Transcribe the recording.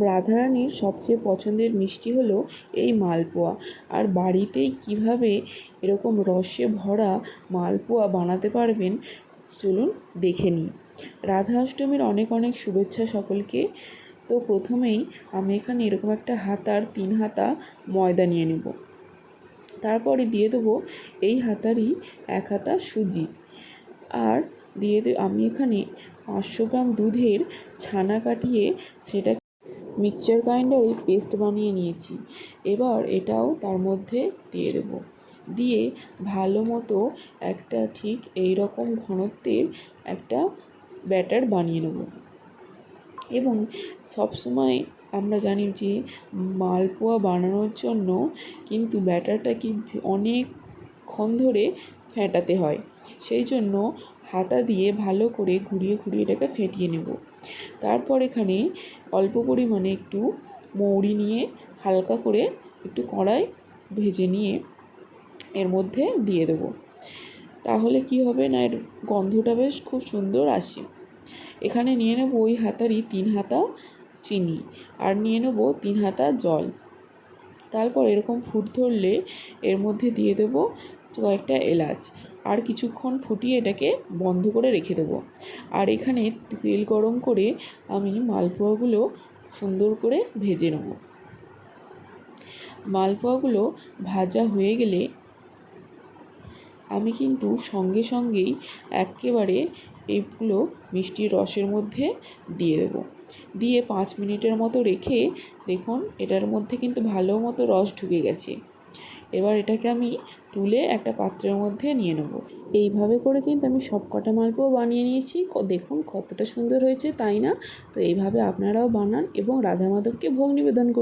রাধারানীর সবচেয়ে পছন্দের মিষ্টি হলো এই মালপোয়া। আর বাড়িতেই কিভাবে এরকম রসে ভরা মালপোয়া বানাতে পারবেন চলুন দেখে নিই। রাধা অষ্টমীর অনেক অনেক শুভেচ্ছা সকলকে। তো প্রথমেই আমি এখানে এরকম একটা হাতার 3 হাতা ময়দা নিয়ে নেব। তারপরে দিয়ে দেবো এই হাতারই 1 হাতা সুজি। আর আমি এখানে 500 গ্রাম দুধের ছানা কাটিয়ে সেটা মিক্সচার গ্রাইন্ডারে পেস্ট বানিয়ে নিয়েছি। এবার এটাও তার মধ্যে দিয়ে দেবো। দিয়ে ভালো মতো একটা ঠিক এই রকম ঘনত্বের একটা ব্যাটার বানিয়ে নেব। এবং সবসময় আমরা জানি যে মালপোয়া বানানোর জন্য কিন্তু ব্যাটারটাকে অনেকক্ষণ ধরে ফেটাতে হয়। সেই জন্য হাতা দিয়ে ভালো করে ঘুরিয়ে ঘুরিয়ে এটাকে ফেটিয়ে নেব। তারপর এখানে অল্প পরিমাণে একটু মৌরি নিয়ে হালকা করে একটু কড়াই ভেজে নিয়ে এর মধ্যে দিয়ে দেবো। তাহলে কি হবে না, এর গন্ধটা বেশ খুব সুন্দর আসে। এখানে নিয়ে নেব ওই হাতারই 3 হাতা চিনি আর নিয়ে নেব 3 হাতা জল। তারপর এরকম ফুট ধরলে এর মধ্যে দিয়ে দেব কয়েকটা এলাচ। আর কিছুক্ষণ ফুটিয়ে এটাকে বন্ধ করে রেখে দেবো। আর এখানে তেল গরম করে আমি মালপোয়াগুলো সুন্দর করে ভেজে নেব। মালপোয়াগুলো ভাজা হয়ে গেলে আমি কিন্তু সঙ্গে সঙ্গেই একেবারে এইগুলো মিষ্টির রসের মধ্যে দিয়ে দেবো। দিয়ে 5 মিনিটের মতো রেখে দেখুন এটার মধ্যে কিন্তু ভালো মতো রস ঢুকে গেছে। এবার এটাকে আমি তুলে একটা পাত্রের মধ্যে নিয়ে নেব। এইভাবে করে কিন্তু আমি সব কটা মালপোয়া বানিয়ে নিয়েছি। দেখুন কতটা সুন্দর হয়েছে, তাই না? তো এইভাবে আপনারাও বানান এবং রাধা মাধবকে ভোগ নিবেদন করুন।